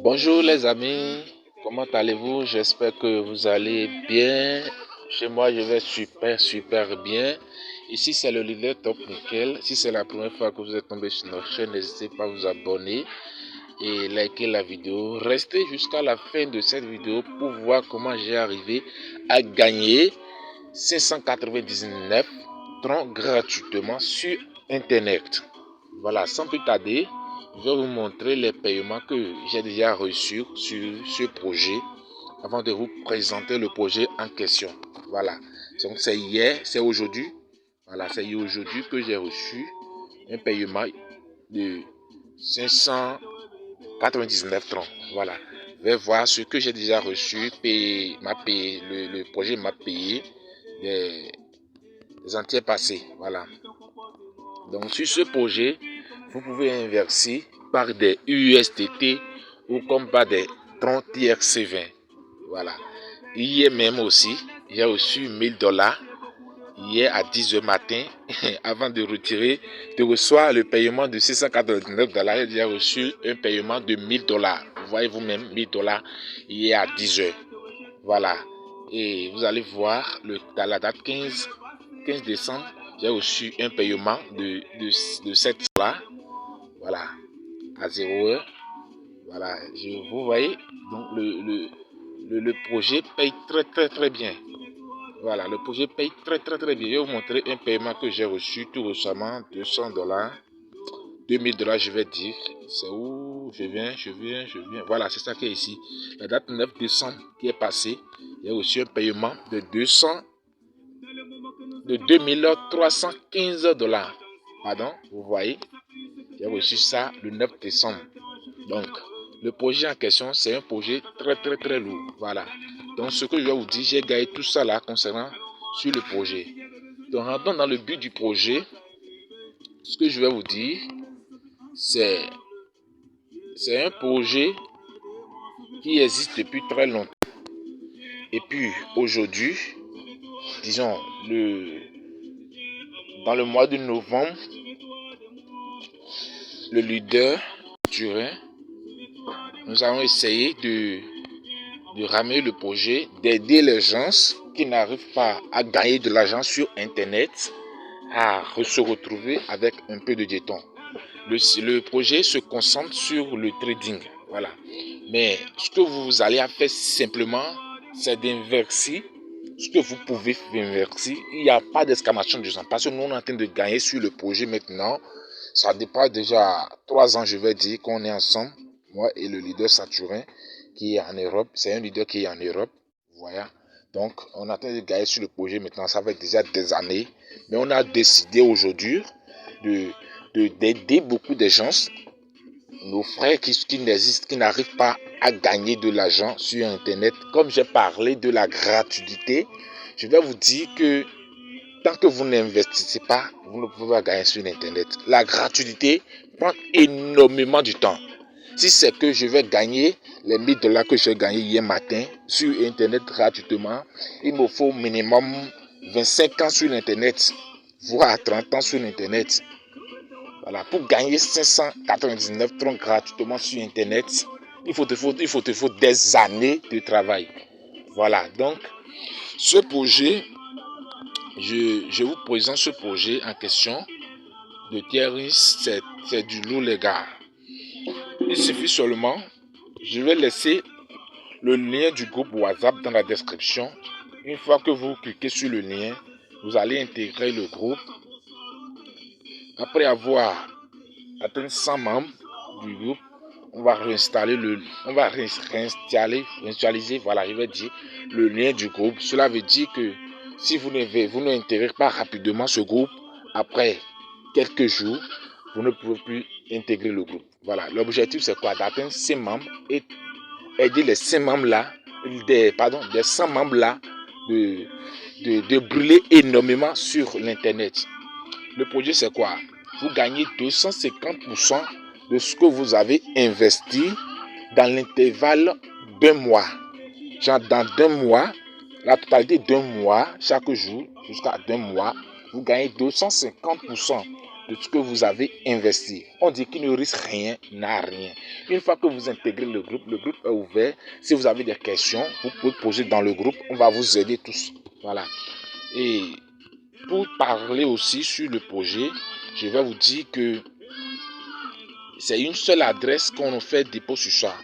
Bonjour les amis, comment allez-vous? J'espère que vous allez bien. Chez moi, je vais super bien. Ici, c'est le leader Top Nickel. Si c'est la première fois que vous êtes tombé sur notre chaîne, n'hésitez pas à vous abonner et liker la vidéo. Restez jusqu'à la fin de cette vidéo pour voir comment j'ai arrivé à gagner 599 troncs gratuitement sur Internet. Voilà, sans plus tarder, je vais vous montrer les paiements que j'ai déjà reçus sur ce projet avant de vous présenter le projet en question. Voilà, donc c'est aujourd'hui. Voilà, c'est aujourd'hui que j'ai reçu un paiement de 599 troncs. Voilà, je vais voir ce que j'ai déjà reçu. Le projet m'a payé des entiers passés. Voilà. Donc sur ce projet, vous pouvez inverser par des USDT ou comme par des troncs TRC20. Voilà. Hier même aussi, j'ai reçu $1000 hier à 10h matin avant de recevoir le paiement de $699. J'ai reçu un paiement de $1000. Vous voyez vous-même, $1000 hier à 10h. Voilà. Et vous allez voir dans la date 15 décembre, j'ai reçu un paiement de $7. Voilà, à 0h. Voilà, vous voyez, donc le projet paye très bien. Voilà, le projet paye très bien. Je vais vous montrer un paiement que j'ai reçu tout récemment, $200, $2000, je vais dire. C'est où je viens. Voilà, c'est ça qui est ici. La date 9 décembre qui est passée, j'ai reçu un paiement de $2315. Pardon, vous voyez, j'ai reçu ça le 9 décembre. Donc, le projet en question, c'est un projet très lourd. Voilà. Donc, ce que je vais vous dire, j'ai gagné tout ça là concernant sur le projet. Donc, rentrons dans le but du projet. Ce que je vais vous dire, c'est un projet qui existe depuis très longtemps. Et puis, aujourd'hui, disons, dans le mois de novembre, le leader Turin, nous avons essayé de ramener le projet, d'aider les gens qui n'arrivent pas à gagner de l'argent sur Internet à se retrouver avec un peu de jetons. Le projet se concentre sur le trading. Voilà. Mais ce que vous allez faire simplement, c'est d'inverser ce que vous pouvez inverser. Il n'y a pas d'exclamation de gens. Parce que nous, on est en train de gagner sur le projet maintenant. Ça dépasse déjà 3 ans, je vais dire, qu'on est ensemble. Moi et le leader Saturin qui est en Europe. C'est un leader qui est en Europe. Voilà. Donc, on est en train de gagner sur le projet maintenant. Ça fait déjà des années. Mais on a décidé aujourd'hui d'aider beaucoup de gens, nos frères qui n'arrivent pas à gagner de l'argent sur Internet. Comme j'ai parlé de la gratuité, je vais vous dire que tant que vous n'investissez pas, vous ne pouvez pas gagner sur Internet. La gratuité prend énormément de temps. Si c'est que je vais gagner les $1000 que j'ai gagné hier matin sur Internet gratuitement, il me faut minimum 25 ans sur Internet, voire 30 ans sur Internet. Voilà, pour gagner 599 troncs gratuitement sur Internet, il faut des années de travail. Voilà, donc ce projet, je vous présente ce projet en question de Thierry, c'est du lourd les gars. Il suffit seulement, je vais laisser le lien du groupe WhatsApp dans la description. Une fois que vous cliquez sur le lien, vous allez intégrer le groupe. Après avoir atteint 100 membres du groupe, on va réinstaliser, voilà, je vais dire, le lien du groupe. Cela veut dire que si vous n'intégrez pas rapidement ce groupe, après quelques jours, vous ne pouvez plus intégrer le groupe. Voilà, l'objectif c'est quoi? D'atteindre 100 membres et aider les 100 membres là, des 100 membres là, de brûler énormément sur l'internet. Le projet c'est quoi? Vous gagnez 250% de ce que vous avez investi dans l'intervalle d'un mois. Genre dans 2 mois, la totalité d'un mois, chaque jour, jusqu'à 2 mois, vous gagnez 250% de ce que vous avez investi. On dit qu'il ne risque rien, n'a rien. Une fois que vous intégrez le groupe est ouvert. Si vous avez des questions, vous pouvez poser dans le groupe. On va vous aider tous. Voilà. Et pour parler aussi sur le projet, je vais vous dire que c'est une seule adresse qu'on fait dépôt sur ça.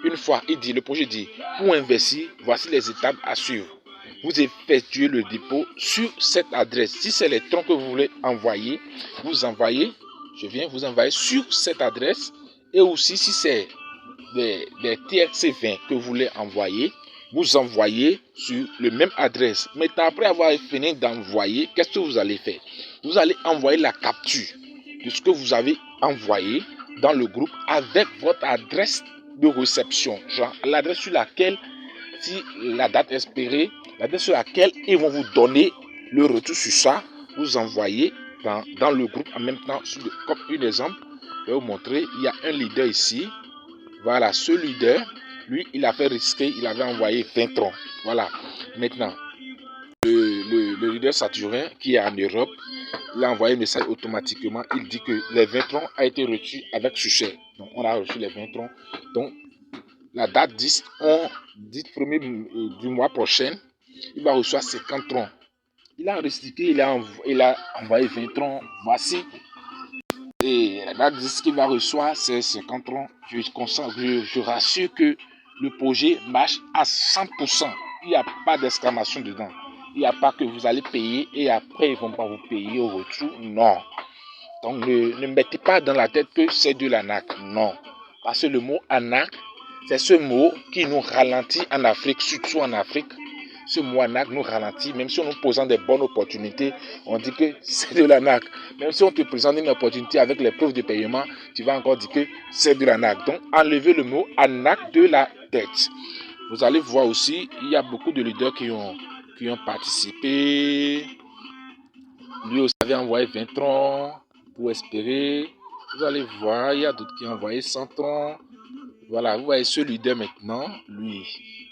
Une fois, le projet dit, pour investir, voici les étapes à suivre. Vous effectuez le dépôt sur cette adresse. Si c'est les troncs que vous voulez envoyer, vous envoyez, vous envoyer sur cette adresse. Et aussi, si c'est des TRC20 que vous voulez envoyer, vous envoyez sur la même adresse. Maintenant, après avoir fini d'envoyer, qu'est-ce que vous allez faire? Vous allez envoyer la capture de ce que vous avez envoyé dans le groupe avec votre adresse de réception, genre l'adresse sur laquelle, si la date espérée, l'adresse sur laquelle ils vont vous donner le retour sur ça, vous envoyez dans le groupe en même temps. Comme un exemple, je vais vous montrer, il y a un leader ici. Voilà, ce leader, lui, il a fait risquer, il avait envoyé 20 troncs. Voilà, maintenant, le leader Saturin qui est en Europe, il a envoyé un message automatiquement. Il dit que les 20 troncs a été reçus avec succès. Donc, on a reçu les 20 troncs. Donc, la date 10 premier du mois prochain, il va recevoir 50 troncs. Il a recyclé, il a envoyé 20 troncs. Voici. Et la date 10 qu'il va recevoir, c'est 50 troncs. Je rassure que le projet marche à 100%. Il n'y a pas d'exclamation dedans. Il n'y a pas que vous allez payer et après ils ne vont pas vous payer au retour. Non. Donc ne mettez pas dans la tête que c'est de l'arnaque. Non. Parce que le mot arnaque, c'est ce mot qui nous ralentit en Afrique, surtout en Afrique. Ce mot arnaque nous ralentit. Même si on nous présente des bonnes opportunités, on dit que c'est de l'arnaque. Même si on te présente une opportunité avec les preuves de paiement, tu vas encore dire que c'est de l'arnaque. Donc enlevez le mot arnaque de la tête. Vous allez voir aussi, il y a beaucoup de leaders qui ont participé. Lui aussi avait envoyé 20 troncs pour espérer. Vous allez voir, il y a d'autres qui ont envoyé 100 troncs. Voilà, vous voyez ce leader maintenant, lui,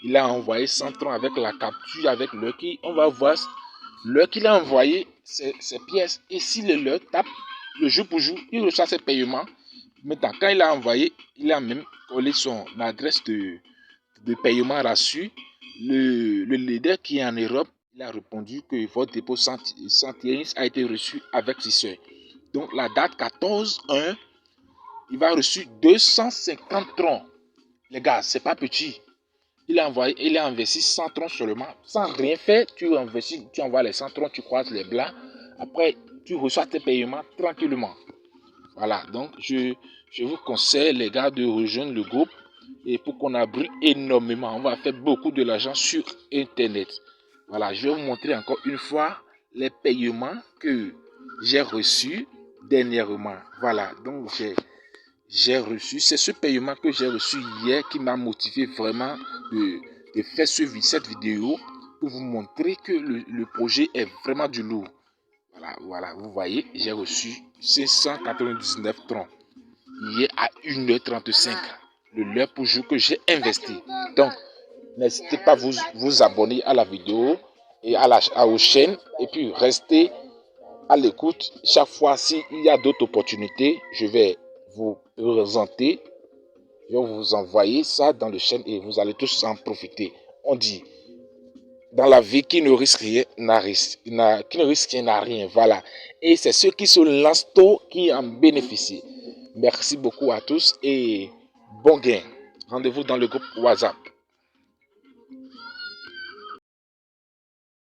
il a envoyé 100 troncs avec la capture, avec l'heure qui, on va voir l'heure qu'il a envoyé ses pièces. Et si le leur tape le jour pour jour, il reçoit ses paiements. Maintenant, quand il a envoyé, il a même collé son adresse de paiement reçu. Le leader qui est en Europe, il a répondu que votre dépôt 101 a été reçu avec 6 heures. Donc la date 14-1, il va reçu 250 troncs. Les gars, c'est pas petit. Il a investi 100 troncs seulement. Sans rien faire, tu envoies les 100 troncs, tu croises les blancs. Après, tu reçois tes paiements tranquillement. Voilà, donc je vous conseille, les gars, de rejoindre le groupe. Et pour qu'on abrite énormément, on va faire beaucoup de l'argent sur Internet. Voilà, je vais vous montrer encore une fois les paiements que j'ai reçus dernièrement. Voilà, donc j'ai reçu, c'est ce paiement que j'ai reçu hier qui m'a motivé vraiment de faire cette vidéo pour vous montrer que le projet est vraiment du lourd. Voilà, vous voyez, j'ai reçu 599 troncs hier à 1h35, l'heure pour jour que j'ai investi. Donc, n'hésitez pas à vous abonner à la vidéo et aux chaînes et puis restez à l'écoute. Chaque fois, s'il y a d'autres opportunités, je vais vous présenter, je vais vous envoyer ça dans le chaîne et vous allez tous en profiter. On dit, dans la vie, qui ne risque rien n'a rien. Voilà. Et c'est ceux qui se lancent tôt qui en bénéficient. Merci beaucoup à tous et bon gain. Rendez-vous dans le groupe WhatsApp.